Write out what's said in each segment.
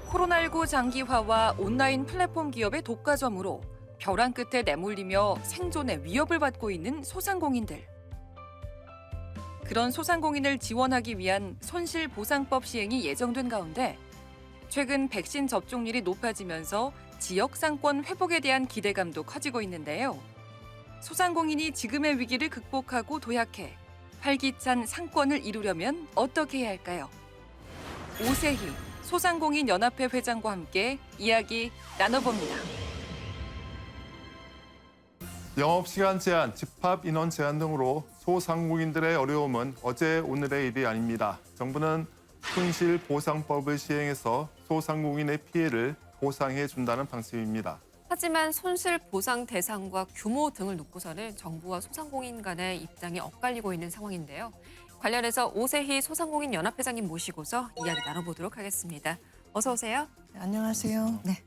코로나19 장기화와 온라인 플랫폼 기업의 독과점으로 벼랑 끝에 내몰리며 생존의 위협을 받고 있는 소상공인들. 그런 소상공인을 지원하기 위한 손실보상법 시행이 예정된 가운데 최근 백신 접종률이 높아지면서 지역 상권 회복에 대한 기대감도 커지고 있는데요. 소상공인이 지금의 위기를 극복하고 도약해 활기찬 상권을 이루려면 어떻게 해야 할까요? 오세희 소상공인 연합회 회장과 함께 이야기 나눠봅니다. 영업시간 제한, 집합 인원 제한 등으로 소상공인들의 어려움은 어제 오늘의 일이 아닙니다. 정부는 손실보상법을 시행해서 소상공인의 피해를 보상해 준다는 방침입니다. 하지만 손실 보상 대상과 규모 등을 놓고서는 정부와 소상공인 간의 입장이 엇갈리고 있는 상황인데요. 관련해서 오세희 소상공인 연합회장님 모시고서 이야기 나눠보도록 하겠습니다. 어서 오세요. 네, 안녕하세요. 네.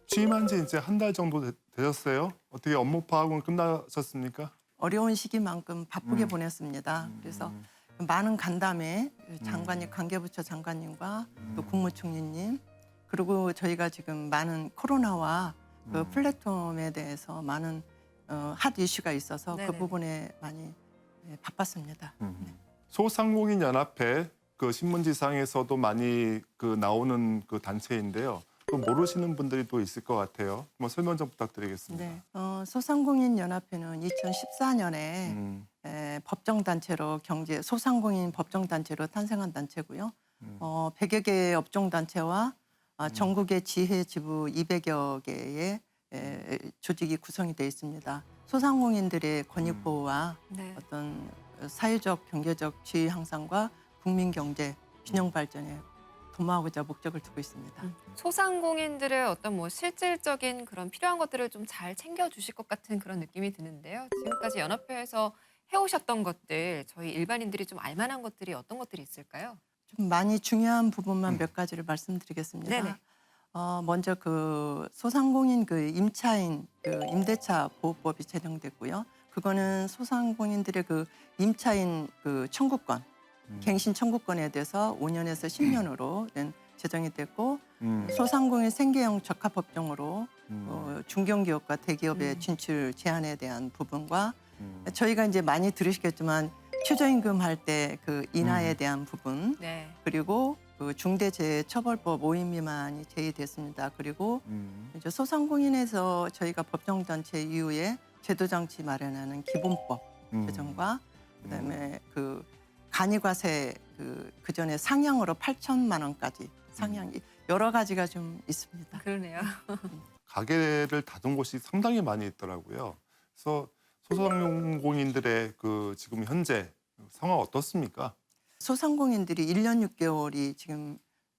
취임한 지 이제 한 달 정도 되셨어요? 어떻게 업무 파악은 끝나셨습니까? 어려운 시기만큼 바쁘게 보냈습니다. 그래서 많은 간담회, 장관님, 관계부처 장관님과 또 국무총리님, 그리고 저희가 지금 많은 코로나와 그 플랫폼에 대해서 많은 핫 이슈가 있어서 네네네. 그 부분에 많이 바빴습니다. 소상공인 연합회 그 신문지상에서도 많이 그 나오는 그 단체인데요. 또 모르시는 분들이 또 있을 것 같아요. 뭐 설명 좀 부탁드리겠습니다. 네. 소상공인 연합회는 2014년에 법정단체로 소상공인 법정단체로 탄생한 단체고요. 100여 개의 업종단체와 전국의 지회 지부 200여 개의 조직이 구성이 되어 있습니다. 소상공인들의 권익 보호와 네. 어떤 사회적, 경제적 지위 향상과 국민 경제 균형 발전에 도모하고자 목적을 두고 있습니다. 소상공인들의 어떤 뭐 실질적인 그런 필요한 것들을 좀 잘 챙겨주실 것 같은 그런 느낌이 드는데요. 지금까지 연합회에서 해오셨던 것들, 저희 일반인들이 좀 알만한 것들이 어떤 것들이 있을까요? 좀 많이 중요한 부분만 몇 가지를 말씀드리겠습니다. 네네. 먼저 그 소상공인 그 임차인 그 임대차 보호법이 제정됐고요. 그거는 소상공인들의 그 임차인 그 청구권, 갱신 청구권에 대해서 5년에서 10년으로 제정이 됐고 소상공인 생계형 적합업종으로 중견기업과 대기업의 진출 제한에 대한 부분과 저희가 이제 많이 들으시겠지만 최저임금 할 때 그 인하에 대한 부분 네. 그리고 그 중대재해처벌법 5인 미만이 제의됐습니다. 그리고 이제 소상공인에서 저희가 법정단체 이후에 제도장치 마련하는 기본법 제정과 그다음에 그 간이과세 그 전에 상향으로 8천만 원까지 상향이 여러 가지가 좀 있습니다. 그러네요. 가게를 닫은 곳이 상당히 많이 있더라고요. 그래서 소상공인들의 그 지금 현재 상황 어떻습니까? 소상공인들이 1년 6개월이 지금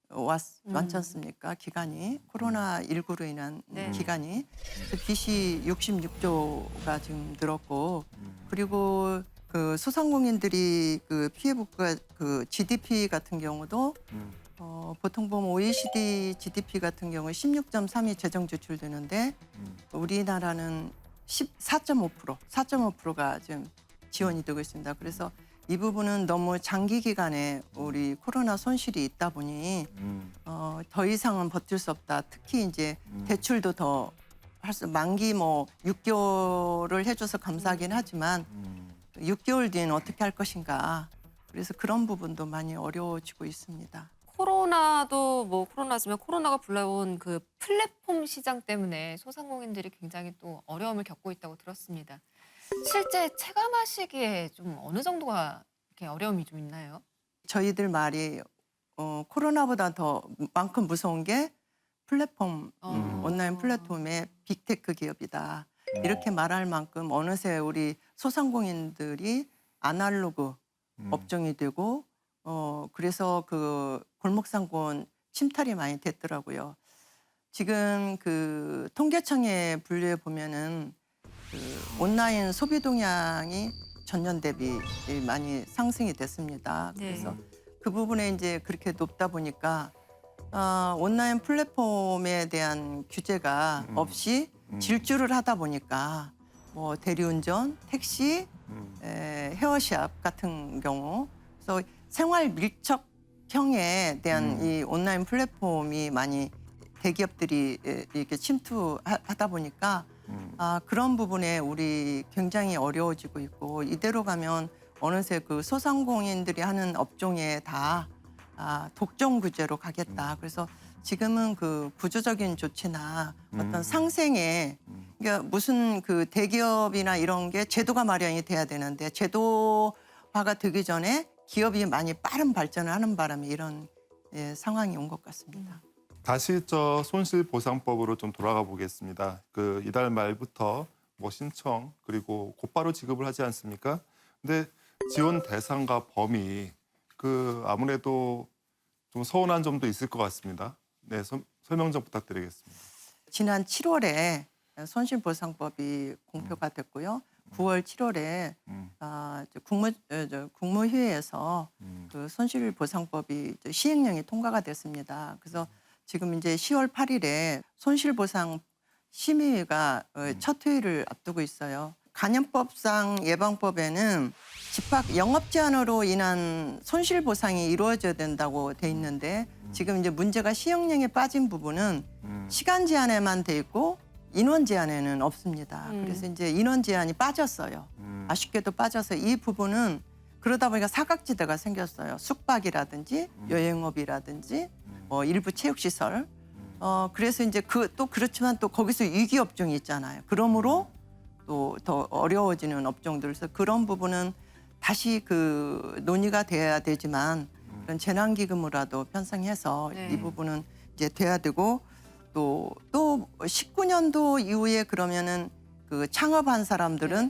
왔지 않습니까? 기간이 코로나19로 인한 네. 기간이 그래서 빚이 66조가 지금 늘었고 그리고 그 소상공인들이 그 피해복가 그 GDP 같은 경우도 보통 보면 OECD GDP 같은 경우 16.3이 재정 지출되는데 우리나라는 4.5%가 지금 지원이 되고 있습니다. 그래서 이 부분은 너무 장기 기간에 우리 코로나 손실이 있다 보니 더 이상은 버틸 수 없다. 특히 이제 대출도 더 할 수 만기 뭐 6개월을 해줘서 감사하긴 하지만 6개월 뒤에는 어떻게 할 것인가. 그래서 그런 부분도 많이 어려워지고 있습니다. 코로나도 뭐 코로나지만 코로나가 불러온 그 플랫폼 시장 때문에 소상공인들이 굉장히 또 어려움을 겪고 있다고 들었습니다. 실제 체감하시기에 좀 어느 정도가 이렇게 어려움이 좀 있나요? 저희들 말이 코로나보다 더 만큼 무서운 게 플랫폼 온라인 플랫폼의 빅테크 기업이다. 이렇게 말할 만큼 어느새 우리 소상공인들이 아날로그 업종이 되고 그래서 그 골목상권 침탈이 많이 됐더라고요. 지금 그 통계청에 분류해 보면은 그 온라인 소비 동향이 전년 대비 많이 상승이 됐습니다. 네. 그래서 그 부분에 이제 그렇게 높다 보니까 온라인 플랫폼에 대한 규제가 없이 질주를 하다 보니까 뭐 대리운전, 택시, 헤어샵 같은 경우 그래서 생활 밀접 직영에 대한 이 온라인 플랫폼이 많이 대기업들이 이렇게 침투하다 보니까 그런 부분에 우리 굉장히 어려워지고 있고 이대로 가면 어느새 그 소상공인들이 하는 업종에 다 독점 구제로 가겠다. 그래서 지금은 그 구조적인 조치나 어떤 상생에 그러니까 무슨 그 대기업이나 이런 게 제도가 마련이 돼야 되는데 제도화가 되기 전에 기업이 많이 빠른 발전을 하는 바람에 이런 상황이 온 것 같습니다. 다시 저 손실보상법으로 좀 돌아가 보겠습니다. 그 이달 말부터 뭐 신청 그리고 곧바로 지급을 하지 않습니까? 근데 지원 대상과 범위 그 아무래도 좀 서운한 점도 있을 것 같습니다. 네, 설명 좀 부탁드리겠습니다. 지난 7월에 손실보상법이 공표가 됐고요. 9월, 7월에 국무회의에서 그 손실보상법이 이제 시행령이 통과가 됐습니다. 그래서 지금 이제 10월 8일에 손실보상 심의가 첫 회의를 앞두고 있어요. 간염법상 예방법에는 집합 영업 제한으로 인한 손실보상이 이루어져야 된다고 돼 있는데 지금 이제 문제가 시행령에 빠진 부분은 시간 제한에만 돼 있고 인원 제한에는 없습니다. 그래서 이제 인원 제한이 빠졌어요. 아쉽게도 빠져서 이 부분은 그러다 보니까 사각지대가 생겼어요. 숙박이라든지 여행업이라든지 뭐 일부 체육시설. 그래서 이제 또 그렇지만 또 거기서 위기 업종이 있잖아요. 그러므로 또 더 어려워지는 업종들. 그래서 그런 부분은 다시 그 논의가 돼야 되지만 그런 재난기금으로라도 편성해서 네. 이 부분은 이제 돼야 되고 또 19년도 이후에 그러면은 그 창업한 사람들은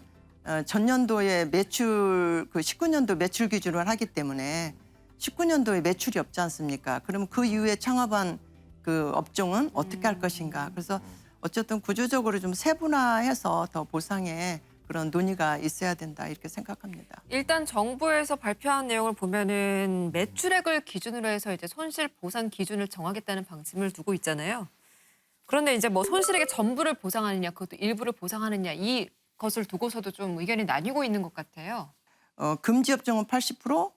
전년도에 매출 그 19년도 매출 기준을 하기 때문에 19년도에 매출이 없지 않습니까? 그럼 그 이후에 창업한 그 업종은 어떻게 할 것인가? 그래서 어쨌든 구조적으로 좀 세분화해서 더 보상에 그런 논의가 있어야 된다 이렇게 생각합니다. 일단 정부에서 발표한 내용을 보면은 매출액을 기준으로 해서 이제 손실 보상 기준을 정하겠다는 방침을 두고 있잖아요. 그런데 이제 뭐 손실액의 전부를 보상하느냐, 그것도 일부를 보상하느냐 이것을 두고서도 좀 의견이 나뉘고 있는 것 같아요. 금지 업종은 80%,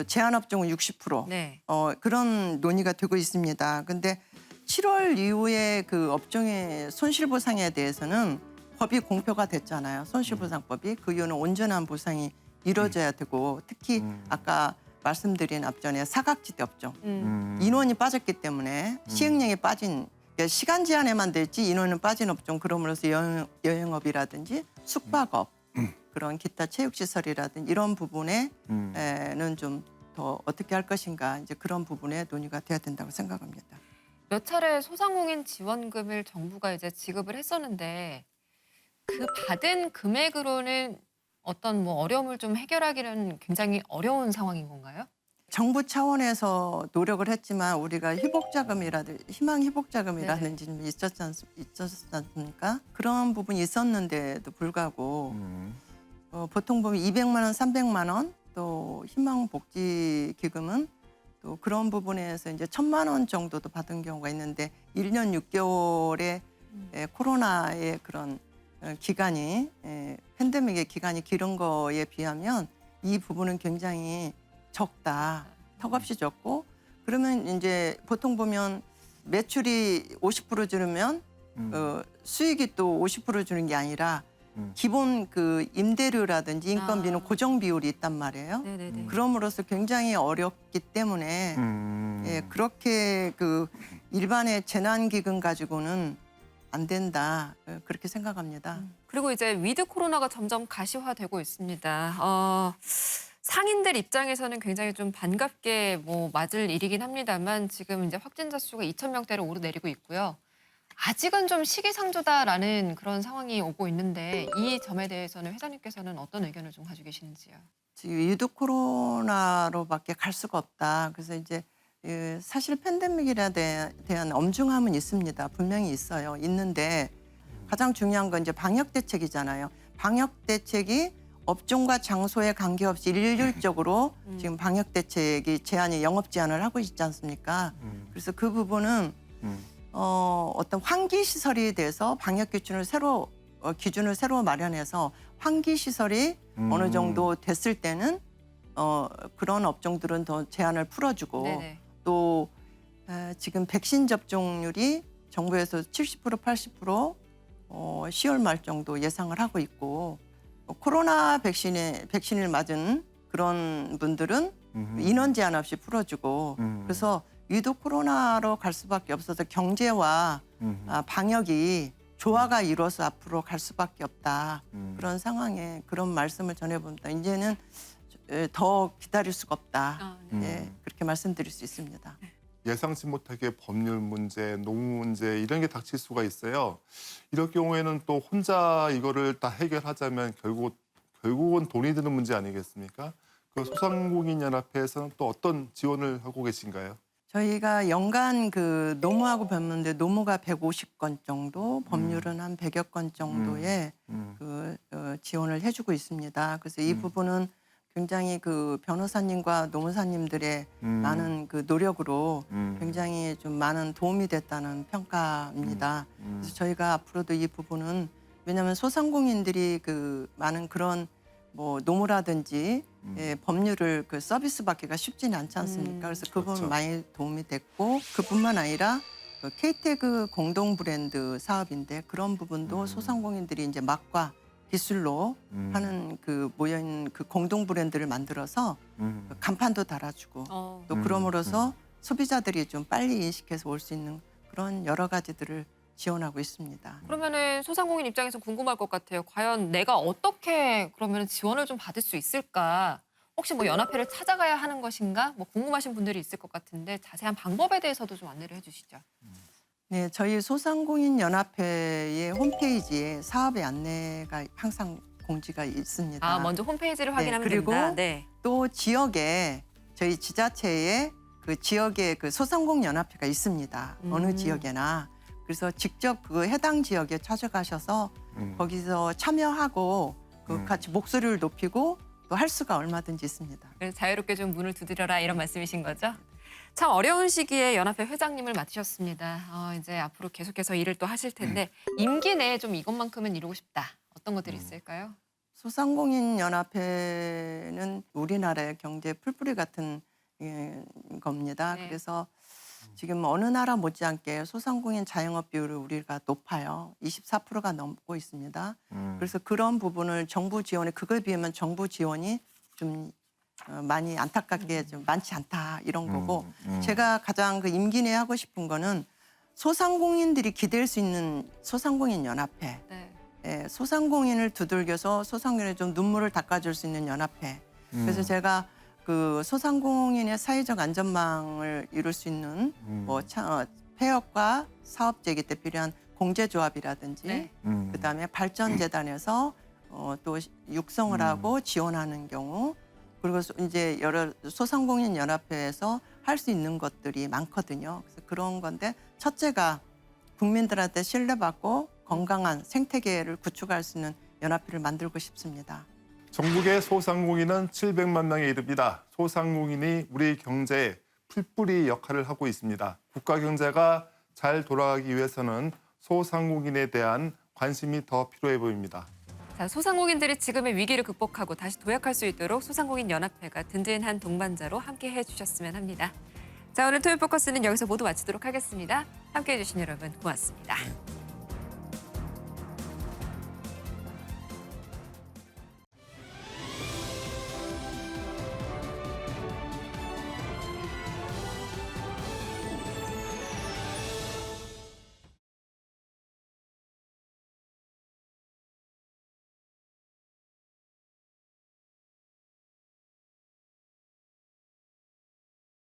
제한 업종은 60%. 네. 그런 논의가 되고 있습니다. 근데 7월 이후에 그 업종의 손실보상에 대해서는 법이 공표가 됐잖아요. 손실보상법이. 그 이유는 온전한 보상이 이루어져야 되고 특히 아까 말씀드린 앞전에 사각지대 업종. 인원이 빠졌기 때문에 시행령에 빠진 그러니까 시간 제한에만 됐지 인원은 빠진 업종. 그러므로서 여행업이라든지 숙박업 그런 기타 체육시설이라든지 이런 부분에는 좀 더 어떻게 할 것인가 이제 그런 부분에 논의가 돼야 된다고 생각합니다. 몇 차례 소상공인 지원금을 정부가 이제 지급을 했었는데 그 받은 금액으로는 어떤 뭐 어려움을 좀 해결하기는 굉장히 어려운 상황인 건가요? 정부 차원에서 노력을 했지만 우리가 희망 희복자금이라든지 좀 있었지 않습니까? 그런 부분이 있었는데도 불구하고 보통 보면 200만 원, 300만 원, 또 희망복지기금은 또 그런 부분에서 이제 1,000만 원 정도도 받은 경우가 있는데 1년 6개월의 코로나의 그런 기간이 팬데믹의 기간이 길은 거에 비하면 이 부분은 굉장히 적다. 턱없이 적고 그러면 이제 보통 보면 매출이 50% 줄으면 수익이 또 50% 주는 게 아니라 기본 그 임대료라든지 인건비는 고정 비율이 있단 말이에요. 네네네. 그럼으로써 굉장히 어렵기 때문에 그렇게 그 일반의 재난기금 가지고는 안 된다 그렇게 생각합니다. 그리고 이제 위드 코로나가 점점 가시화되고 있습니다. 상인들 입장에서는 굉장히 좀 반갑게 뭐 맞을 일이긴 합니다만 지금 이제 확진자 수가 2,000명대로 오르내리고 있고요. 아직은 좀 시기상조다라는 그런 상황이 오고 있는데 이 점에 대해서는 회장님께서는 어떤 의견을 좀 가지고 계시는지요? 지금 위드 코로나로밖에 갈 수가 없다. 그래서 이제 사실 팬데믹에 대한 엄중함은 있습니다. 분명히 있어요. 있는데 가장 중요한 건 이제 방역 대책이잖아요. 방역 대책이 업종과 장소에 관계없이 일률적으로 지금 방역 대책이 영업 제한을 하고 있지 않습니까? 그래서 그 부분은 어떤 환기 시설에 대해서 방역 기준을 새로 마련해서 환기 시설이 어느 정도 됐을 때는 그런 업종들은 더 제한을 풀어주고 네네. 또 지금 백신 접종률이 정부에서 70% 80% 10월 말 정도 예상을 하고 있고 코로나 백신을 맞은 그런 분들은 인원 제한 없이 풀어주고 그래서 유독 코로나로 갈 수밖에 없어서 경제와 방역이 조화가 이루어서 앞으로 갈 수밖에 없다. 그런 상황에 그런 말씀을 전해봅니다. 이제는 더 기다릴 수가 없다. 아, 네. 예, 그렇게 말씀드릴 수 있습니다. 예상치 못하게 법률 문제, 노무 문제 이런 게 닥칠 수가 있어요. 이럴 경우에는 또 혼자 이거를 다 해결하자면 결국은 돈이 드는 문제 아니겠습니까? 그 소상공인연합회에서는 또 어떤 지원을 하고 계신가요? 저희가 연간 그 노무하고 병문데 노무가 150건 정도, 법률은 한 100여 건 정도의 지원을 해주고 있습니다. 그래서 이 부분은 굉장히 그 변호사님과 노무사님들의 많은 그 노력으로 굉장히 좀 많은 도움이 됐다는 평가입니다. 그래서 저희가 앞으로도 이 부분은 왜냐하면 소상공인들이 그 많은 그런 뭐 노무라든지 법률을 그 서비스 받기가 쉽지는 않지 않습니까? 그래서 그 부분 그렇죠. 많이 도움이 됐고 그뿐만 아니라 그 K태그 공동 브랜드 사업인데 그런 부분도 소상공인들이 이제 맛과 기술로 하는 그 모여있는 그 공동 브랜드를 만들어서 그 간판도 달아주고 또 그럼으로써 소비자들이 좀 빨리 인식해서 올 수 있는 그런 여러 가지들을 지원하고 있습니다. 그러면은 소상공인 입장에서 궁금할 것 같아요. 과연 내가 어떻게 그러면 지원을 좀 받을 수 있을까? 혹시 뭐 연합회를 찾아가야 하는 것인가? 뭐 궁금하신 분들이 있을 것 같은데 자세한 방법에 대해서도 좀 안내를 해주시죠. 네, 저희 소상공인 연합회의 홈페이지에 사업의 안내가 항상 공지가 있습니다. 아, 먼저 홈페이지를 확인하면 그리고 된다. 네. 또 지역에 저희 지자체에 그 지역에 그 소상공인 연합회가 있습니다. 어느 지역에나. 그래서 직접 그 해당 지역에 찾아가셔서 거기서 참여하고 그 같이 목소리를 높이고 또 할 수가 얼마든지 있습니다. 그래서 자유롭게 좀 문을 두드려라 이런 말씀이신 거죠? 참 어려운 시기에 연합회 회장님을 맡으셨습니다. 이제 앞으로 계속해서 일을 또 하실 텐데 임기 내에 좀 이것만큼은 이루고 싶다. 어떤 것들이 있을까요? 소상공인 연합회는 우리나라의 경제 풀뿌리 같은 겁니다. 네. 그래서 지금 어느 나라 못지않게 소상공인 자영업 비율이 우리가 높아요. 24%가 넘고 있습니다. 그래서 그런 부분을 정부 지원에 그거에 비하면 정부 지원이 좀 많이 안타깝게 좀 많지 않다 이런 거고 제가 가장 그 임기 내에 하고 싶은 거는 소상공인들이 기댈 수 있는 소상공인 연합회. 네. 예, 소상공인을 두들겨서 소상공인의 좀 눈물을 닦아줄 수 있는 연합회. 그래서 제가 그 소상공인의 사회적 안전망을 이룰 수 있는 뭐 폐업과 사업 재개 때 필요한 공제조합이라든지 네. 그다음에 발전재단에서 또 육성을 하고 지원하는 경우 그리고 이제 여러 소상공인 연합회에서 할 수 있는 것들이 많거든요. 그래서 그런 건데 첫째가 국민들한테 신뢰받고 건강한 생태계를 구축할 수 있는 연합회를 만들고 싶습니다. 전국의 소상공인은 700만 명에 이릅니다. 소상공인이 우리 경제의 풀뿌리 역할을 하고 있습니다. 국가 경제가 잘 돌아가기 위해서는 소상공인에 대한 관심이 더 필요해 보입니다. 자, 소상공인들이 지금의 위기를 극복하고 다시 도약할 수 있도록 소상공인 연합회가 든든한 동반자로 함께해 주셨으면 합니다. 자, 오늘 토요일 포커스는 여기서 모두 마치도록 하겠습니다. 함께해 주신 여러분 고맙습니다.